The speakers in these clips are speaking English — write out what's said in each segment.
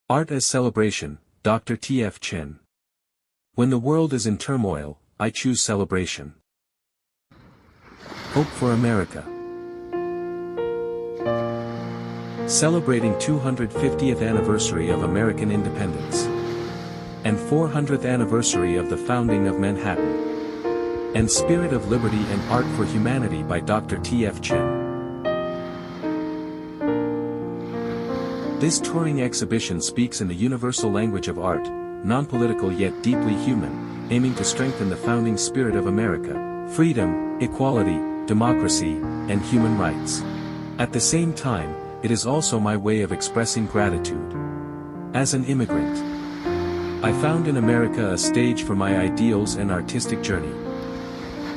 Art as Celebration, Dr. T.F. Chen. When the world is in turmoil, I choose celebration. Hope for America. Celebrating 250th anniversary of American independence. And 400th anniversary of the founding of Manhattan. And Spirit of Liberty and Art for Humanity by Dr. T.F. Chen. This touring exhibition speaks in the universal language of art, non-political yet deeply human, aiming to strengthen the founding spirit of America, freedom, equality, democracy, and human rights. At the same time, it is also my way of expressing gratitude. As an immigrant, I found in America a stage for my ideals and artistic journey.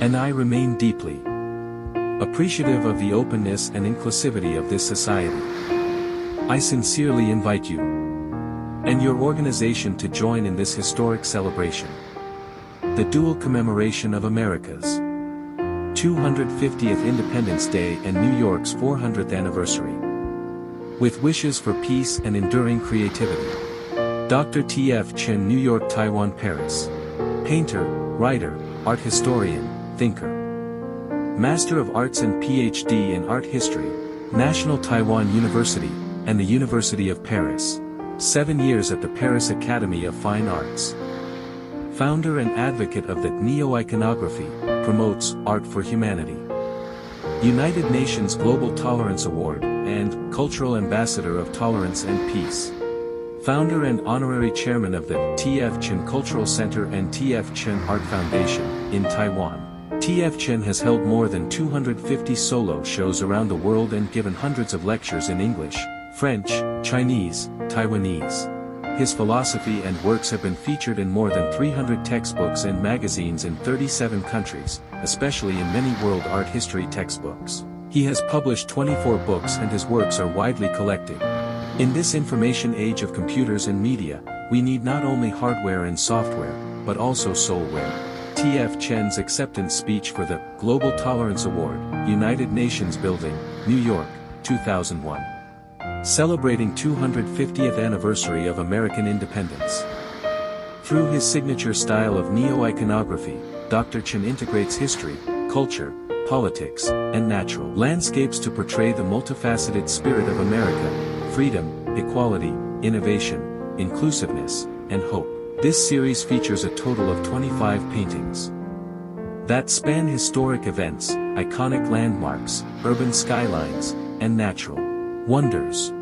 And I remain deeply appreciative of the openness and inclusivity of this society. I sincerely invite you and your organization to join in this historic celebration. The dual commemoration of America's 250th Independence Day and New York's 400th anniversary. With wishes for peace and enduring creativity. Dr. T.F. Chen, New York, Taiwan, Paris. Painter, writer, art historian, thinker. Master of Arts and Ph.D. in Art History, National Taiwan University, and the University of Paris. 7 years at the Paris Academy of Fine Arts. Founder and advocate of the Neo-Iconography, promotes art for humanity. United Nations Global Tolerance Award, and Cultural Ambassador of Tolerance and Peace. Founder and honorary chairman of the T.F. Chen Cultural Center and T.F. Chen Art Foundation, in Taiwan. T.F. Chen has held more than 250 solo shows around the world and given hundreds of lectures in English, French, Chinese, Taiwanese. His philosophy and works have been featured in more than 300 textbooks and magazines in 37 countries, especially in many world art history textbooks. He has published 24 books and his works are widely collected. In this information age of computers and media, we need not only hardware and software, but also soulware. T.F. Chen's acceptance speech for the Global Tolerance Award, United Nations Building, New York, 2001. Celebrating 250th anniversary of American independence. Through his signature style of neo-iconography, Dr. Chen integrates history, culture, politics, and natural landscapes to portray the multifaceted spirit of America, freedom, equality, innovation, inclusiveness, and hope. This series features a total of 25 paintings that span historic events, iconic landmarks, urban skylines, and natural wonders.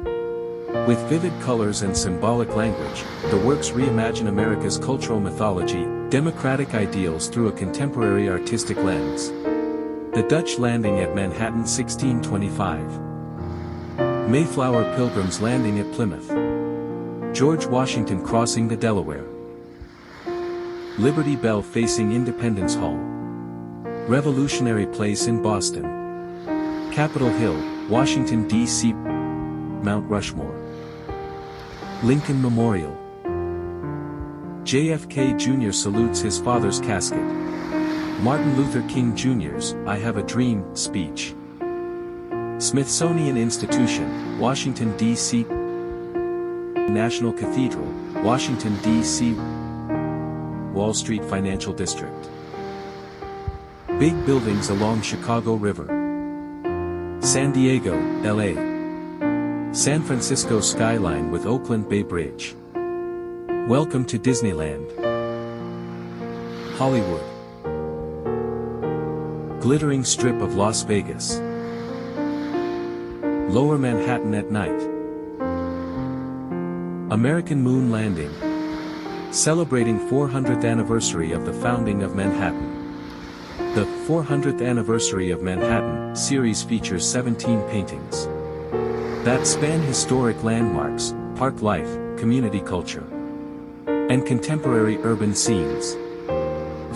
With vivid colors and symbolic language, the works reimagine America's cultural mythology, democratic ideals through a contemporary artistic lens. The Dutch landing at Manhattan 1625. Mayflower Pilgrims landing at Plymouth. George Washington crossing the Delaware. Liberty Bell facing Independence Hall. Revolutionary Place in Boston. Capitol Hill, Washington, D.C. Mount Rushmore. Lincoln Memorial. JFK Jr. salutes his father's casket. Martin Luther King Jr.'s "I Have a Dream" speech. Smithsonian Institution, Washington, D.C. National Cathedral, Washington, D.C. Wall Street Financial District. Big buildings along Chicago River. San Diego, L.A. San Francisco skyline with Oakland Bay Bridge. Welcome to Disneyland. Hollywood. Glittering strip of Las Vegas. Lower Manhattan at night. American moon landing. Celebrating 400th anniversary of the founding of Manhattan. The 400th anniversary of Manhattan series features 17 paintings that span historic landmarks, park life, community culture, and contemporary urban scenes.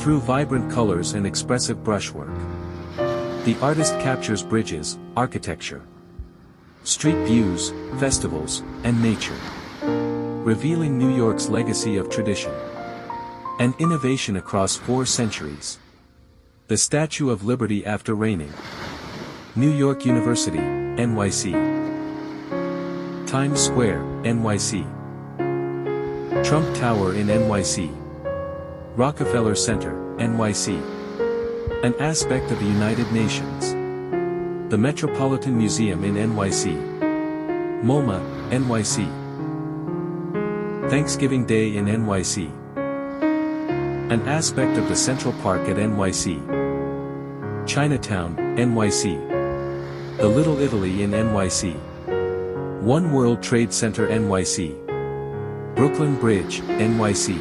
Through vibrant colors and expressive brushwork, the artist captures bridges, architecture, street views, festivals, and nature, revealing New York's legacy of tradition and innovation across 4 centuries. The Statue of Liberty after raining. New York University, NYC. Times Square, NYC. Trump Tower in NYC. Rockefeller Center, NYC. An aspect of the United Nations. The Metropolitan Museum in NYC. MoMA, NYC. Thanksgiving Day in NYC. An aspect of the Central Park at NYC. Chinatown, NYC. The Little Italy in NYC. One World Trade Center NYC. Brooklyn Bridge, NYC.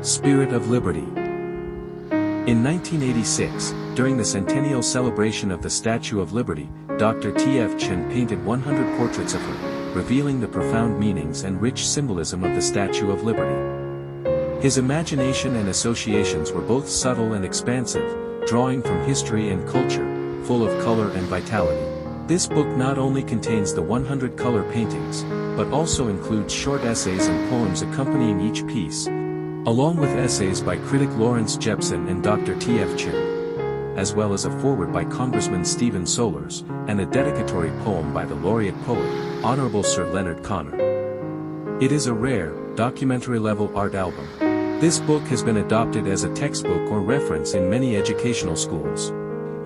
Spirit of Liberty. In 1986, during the centennial celebration of the Statue of Liberty, Dr. T.F. Chen painted 100 portraits of her, revealing the profound meanings and rich symbolism of the Statue of Liberty. His imagination and associations were both subtle and expansive, drawing from history and culture, full of color and vitality. This book not only contains the 100 color paintings, but also includes short essays and poems accompanying each piece, along with essays by critic Lawrence Jepson and Dr. T.F. Chen, as well as a foreword by Congressman Stephen Solers, and a dedicatory poem by the laureate poet, Honorable Sir Leonard Connor. It is a rare, documentary-level art album. This book has been adopted as a textbook or reference in many educational schools,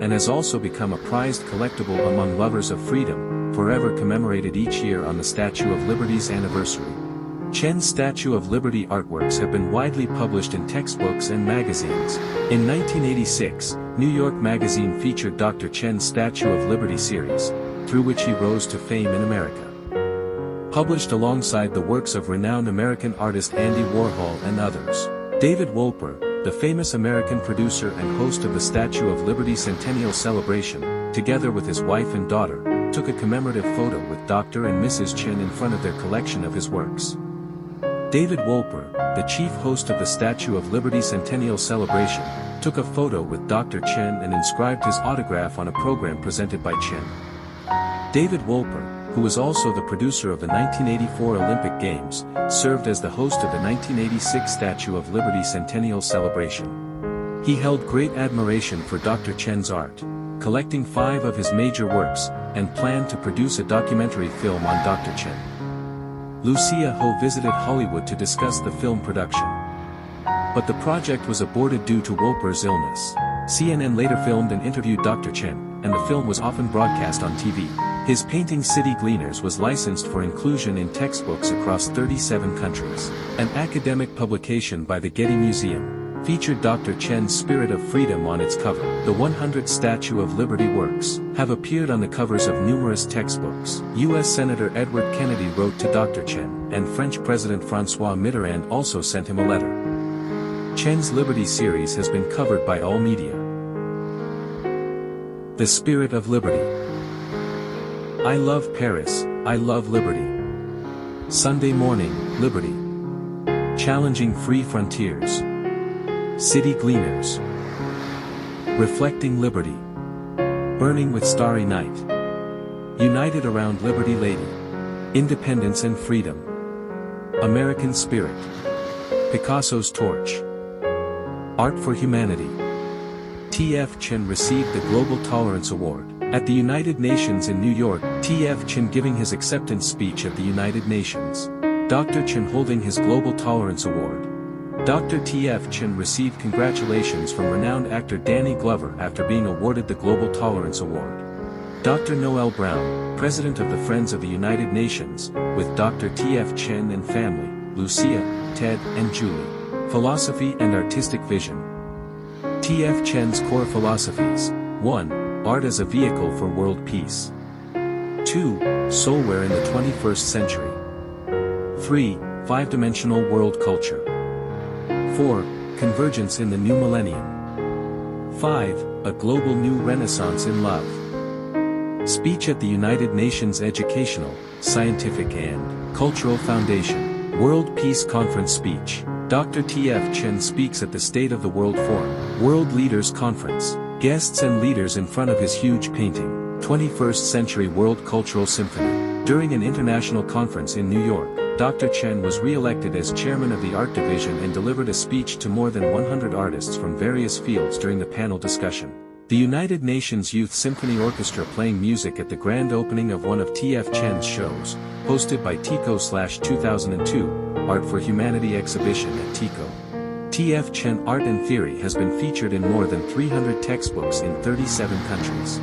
and has also become a prized collectible among lovers of freedom, forever commemorated each year on the Statue of Liberty's anniversary. Chen's Statue of Liberty artworks have been widely published in textbooks and magazines. In 1986, New York Magazine featured Dr. Chen's Statue of Liberty series, through which he rose to fame in America. Published alongside the works of renowned American artist Andy Warhol and others. David Wolper, the famous American producer and host of the Statue of Liberty Centennial Celebration, together with his wife and daughter, took a commemorative photo with Dr. and Mrs. Chen in front of their collection of his works. David Wolper, the chief host of the Statue of Liberty Centennial Celebration, took a photo with Dr. Chen and inscribed his autograph on a program presented by Chen. David Wolper, who was also the producer of the 1984 Olympic Games, served as the host of the 1986 Statue of Liberty Centennial Celebration. He held great admiration for Dr. Chen's art, collecting 5 of his major works, and planned to produce a documentary film on Dr. Chen. Lucia Ho visited Hollywood to discuss the film production. But the project was aborted due to Wolper's illness. CNN later filmed and interviewed Dr. Chen, and the film was often broadcast on TV. His painting City Gleaners was licensed for inclusion in textbooks across 37 countries. An academic publication by the Getty Museum featured Dr. Chen's Spirit of Freedom on its cover. The 100 Statue of Liberty works have appeared on the covers of numerous textbooks. U.S. Senator Edward Kennedy wrote to Dr. Chen, and French President François Mitterrand also sent him a letter. Chen's Liberty series has been covered by all media. The Spirit of Liberty. I love Paris, I love liberty. Sunday morning, liberty. Challenging free frontiers. City Gleaners. Reflecting liberty. Burning with starry night. United around Liberty Lady. Independence and freedom. American spirit. Picasso's torch. Art for humanity. T.F. Chen received the Global Tolerance Award at the United Nations in New York. T.F. Chen giving his acceptance speech at the United Nations. Dr. Chen holding his Global Tolerance Award. Dr. T.F. Chen received congratulations from renowned actor Danny Glover after being awarded the Global Tolerance Award. Dr. Noel Brown, President of the Friends of the United Nations, with Dr. T.F. Chen and family, Lucia, Ted, and Julie. Philosophy and artistic vision. T.F. Chen's core philosophies. 1. Art as a vehicle for world peace. 2. Soulware in the 21st century. 3. Five-dimensional world culture. 4. Convergence in the new millennium. 5. A global new renaissance in love. Speech at the United Nations Educational, Scientific and Cultural Foundation. World Peace Conference speech. Dr. T.F. Chen speaks at the State of the World Forum, World Leaders Conference. Guests and leaders in front of his huge painting, 21st Century World Cultural Symphony. During an international conference in New York, Dr. Chen was re-elected as chairman of the art division and delivered a speech to more than 100 artists from various fields during the panel discussion. The United Nations Youth Symphony Orchestra playing music at the grand opening of one of T.F. Chen's shows, hosted by Tico/2002, Art for Humanity exhibition at TICO. T.F. Chen Art and Theory has been featured in more than 300 textbooks in 37 countries.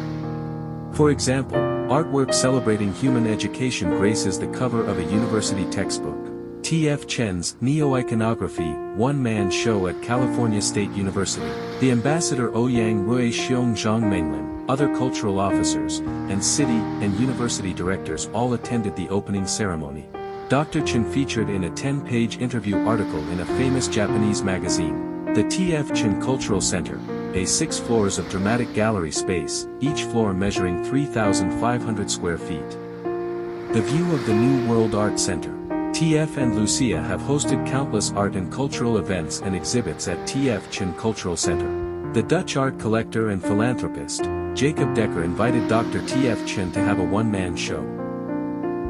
For example, artwork celebrating human education graces the cover of a university textbook. T.F. Chen's Neo-Iconography, one-man show at California State University. The ambassador Ouyang Rui Xiong Zhang Menglin, other cultural officers, and city and university directors all attended the opening ceremony. Dr. Chen featured in a 10-page interview article in a famous Japanese magazine. The T.F. Chen Cultural Center, a 6 floors of dramatic gallery space, each floor measuring 3,500 square feet. The view of the New World Art Center. T.F. and Lucia have hosted countless art and cultural events and exhibits at T.F. Chen Cultural Center. The Dutch art collector and philanthropist, Jacob Dekker invited Dr. T.F. Chen to have a one-man show.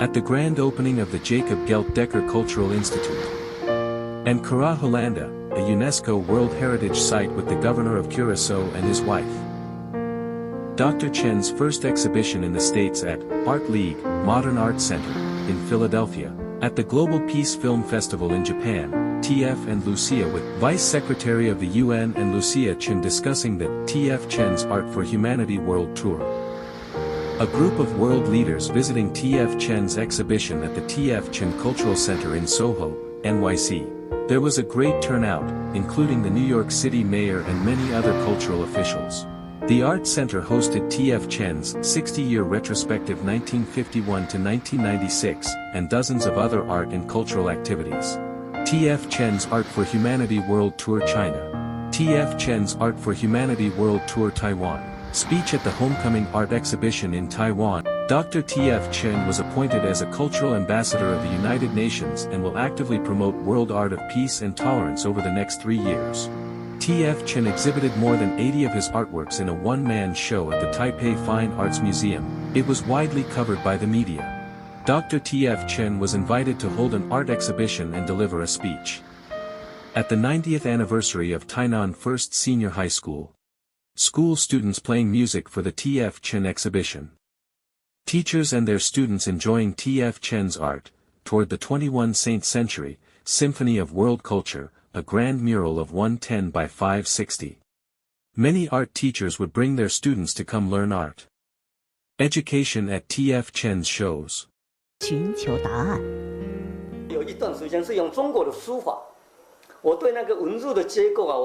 At the grand opening of the Jacob Gelt Dekker Cultural Institute. And Kara Hollanda, a UNESCO World Heritage Site with the governor of Curaçao and his wife. Dr. Chen's first exhibition in the States at Art League, Modern Art Center, in Philadelphia. At the Global Peace Film Festival in Japan, T.F. and Lucia with Vice Secretary of the UN and Lucia Chen discussing the T.F. Chen's Art for Humanity World Tour. A group of world leaders visiting T.F. Chen's exhibition at the T.F. Chen Cultural Center in Soho, NYC. There was a great turnout, including the New York City mayor and many other cultural officials. The Art Center hosted T.F. Chen's 60-year retrospective 1951 to 1996, and dozens of other art and cultural activities. T.F. Chen's Art for Humanity World Tour China. T.F. Chen's Art for Humanity World Tour Taiwan. Speech at the Homecoming Art Exhibition in Taiwan. Dr. T.F. Chen was appointed as a cultural ambassador of the United Nations and will actively promote world art of peace and tolerance over the next 3 years. T.F. Chen exhibited more than 80 of his artworks in a one-man show at the Taipei Fine Arts Museum. It was widely covered by the media. Dr. T.F. Chen was invited to hold an art exhibition and deliver a speech. At the 90th anniversary of Tainan First Senior High School. School students playing music for the T.F. Chen exhibition. Teachers and their students enjoying T.F. Chen's art, toward the 21st century, Symphony of World Culture, a grand mural of 110 by 560. Many art teachers would bring their students to come learn art. Education at T.F. Chen's shows. 寻求答案。有一段时间是用中国的书法，我对那个文字的结构啊，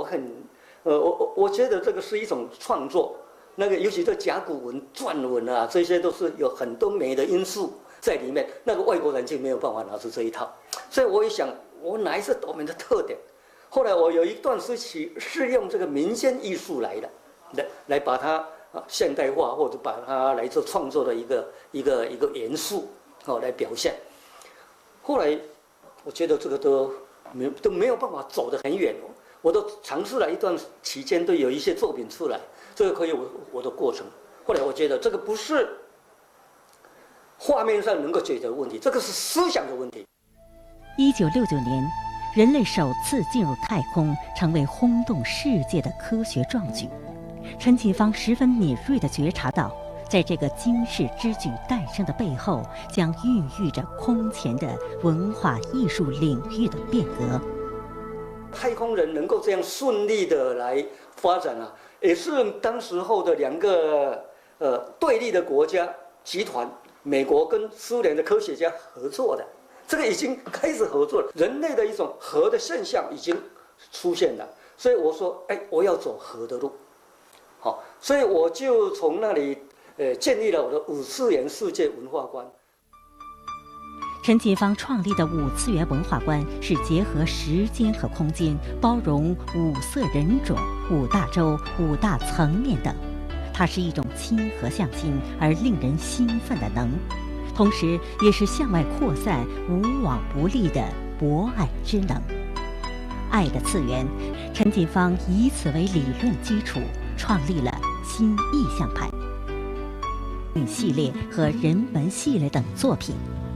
我觉得这个是一种创作。那个尤其是甲骨文、篆文啊，这些都是有很多美的因素在里面。那个外国人就没有办法拿出这一套，所以我也想，我哪一是我们的特点？后来我有一段时期是用这个民间艺术来把它现代化，或者把它来做创作的一个元素来表现。后来我觉得这个都没有办法走得很远，我都尝试了一段期间，都有一些作品出来，这个可以我的过程。后来我觉得这个不是画面上能够解决的问题，这个是思想的问题。1969年，人类首次进入太空，成为轰动世界的科学壮举。陈启芳十分敏锐地觉察到，在这个惊世之举诞生的背后，将孕育着空前的文化艺术领域的变革。太空人能够这样顺利的来发展啊，也是当时候的两个对立的国家集团，美国跟苏联的科学家合作的。这个已经开始合作了，人类的一种核的现象已经出现了，所以我说，我要走核的路，好，所以我就从那里建立了我的5次元世界文化观。陈启芳创立的5次元文化观是结合时间和空间，包容5色人种、5大洲、5大层面等，它是一种亲和向心而令人兴奋的能。同时也是向外扩散、无往不利的博爱之能。爱的次元，陈启芳以此为理论基础，创立了新意象派系列和人文系列等作品，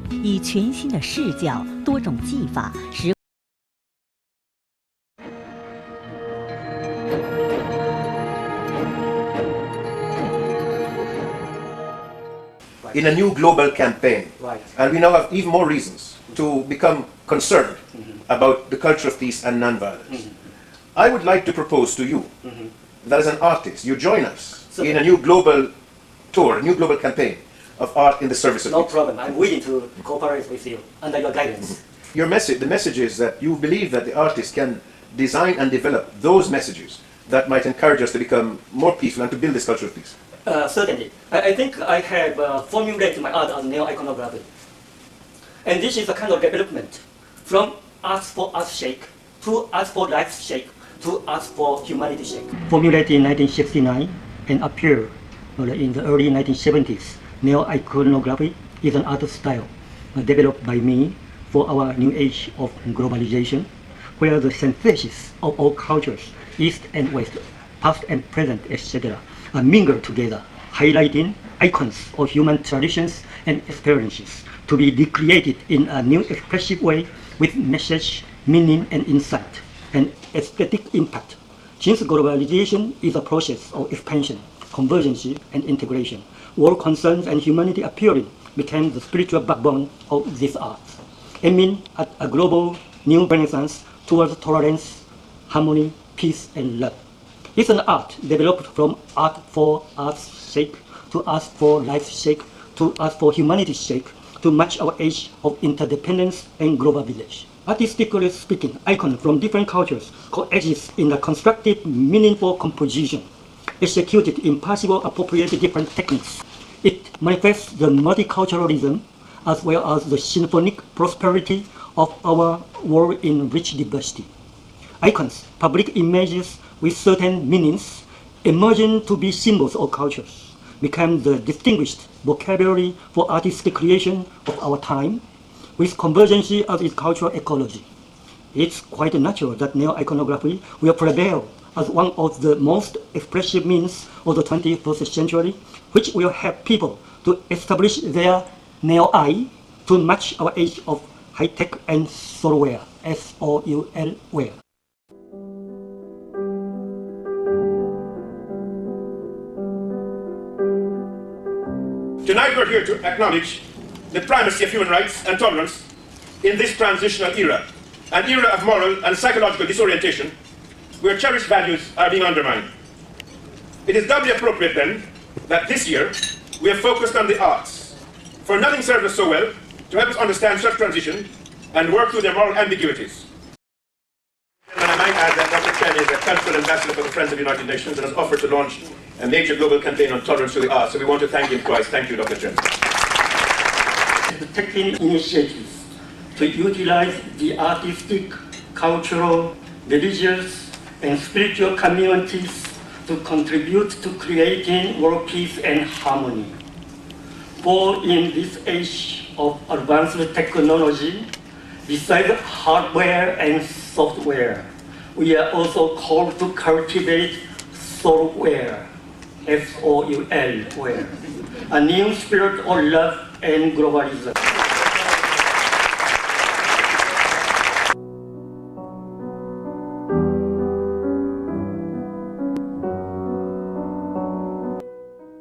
以全新的视角、多种技法使。in a new global campaign. Right. And we now have even more reasons to become concerned about the culture of peace and nonviolence. I would like to propose to you that as an artist, you join us in a new global tour, a new global campaign of art in the service of No peace. problem. I'm willing to cooperate with you under your guidance. Your message, the message is that you believe that the artist can design and develop those messages that might encourage us to become more peaceful and to build this culture of peace. Certainly. I think I have formulated my art as neo-iconography. And this is a kind of development from art for art's sake, to art for life's sake, to art for humanity's sake. Formulated in 1969 and appeared in the early 1970s, neo-iconography is an art style developed by me for our new age of globalization, where the synthesis of all cultures, East and West, past and present, etc., are mingled together, highlighting icons of human traditions and experiences to be recreated in a new expressive way with message, meaning, and insight, and aesthetic impact. Since globalization is a process of expansion, convergence, and integration, world concerns and humanity appearing became the spiritual backbone of this art, aiming at a global new renaissance towards tolerance, harmony, peace, and love. It's an art developed from art for art's sake, to art for life's sake, to art for humanity's sake, to match our age of interdependence and global village. Artistically speaking, icons from different cultures coexist in a constructive, meaningful composition, executed in possible appropriate different techniques. It manifests the multiculturalism as well as the symphonic prosperity of our world in rich diversity. Icons, public images with certain meanings, emerging to be symbols of cultures, became the distinguished vocabulary for artistic creation of our time, with convergence as its cultural ecology. It's quite natural that neo-iconography will prevail as one of the most expressive means of the 21st century, which will help people to establish their neo-I to match our age of high-tech and soulware, S-O-U-L ware. Tonight we're here to acknowledge the primacy of human rights and tolerance in this transitional era, an era of moral and psychological disorientation where cherished values are being undermined. It is doubly appropriate then that this year we have focused on the arts, for nothing serves us so well to help us understand such transition and work through their moral ambiguities. And I might add that Dr. Chen is a cultural ambassador for the Friends of the United Nations and has offered to launch a major global campaign on tolerance through the arts, so we want to thank him twice. Thank you, Dr. Chen. Taking initiatives to utilize the artistic, cultural, religious, and spiritual communities to contribute to creating world peace and harmony. For in this age of advanced technology, besides hardware and software, we are also called to cultivate soulware, S-O-U-L-ware, a new spirit of love and globalism.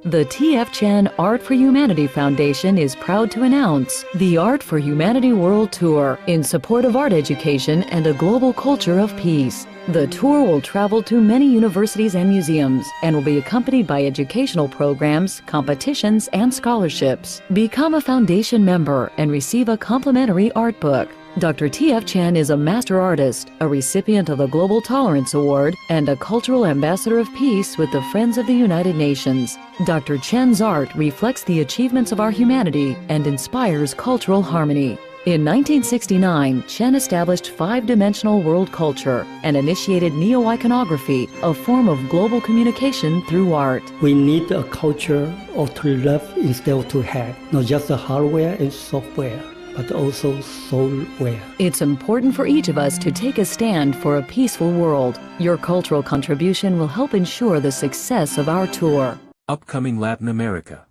The T.F. Chen Art for Humanity Foundation is proud to announce the Art for Humanity World Tour in support of art education and a global culture of peace. The tour will travel to many universities and museums and will be accompanied by educational programs, competitions, and scholarships. Become a foundation member and receive a complimentary art book. Dr. T.F. Chen is a master artist, a recipient of the Global Tolerance Award, and a cultural ambassador of peace with the Friends of the United Nations. Dr. Chen's art reflects the achievements of our humanity and inspires cultural harmony. In 1969, Chen established five-dimensional world culture and initiated neo-iconography, a form of global communication through art. We need a culture of to love instead of to have, not just the hardware and software, but also soulware. It's important for each of us to take a stand for a peaceful world. Your cultural contribution will help ensure the success of our tour. Upcoming Latin America.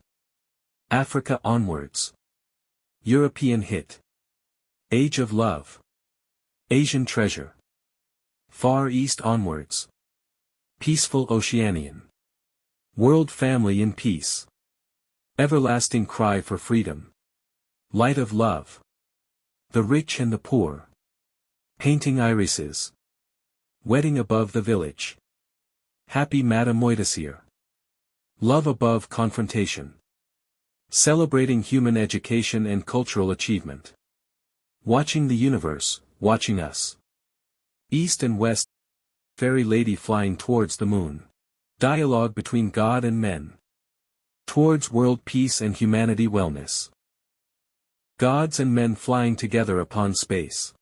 Africa Onwards. European Hit. Age of Love. Asian Treasure. Far East Onwards. Peaceful Oceanian. World Family in Peace. Everlasting Cry for Freedom. Light of Love. The Rich and the Poor. Painting irises. Wedding above the village. Happy Madame Moitessier. Love above confrontation. Celebrating human education and cultural achievement. Watching the universe, watching us. East and West. Fairy lady flying towards the moon. Dialogue between God and men. Towards world peace and humanity wellness. Gods and men flying together upon space.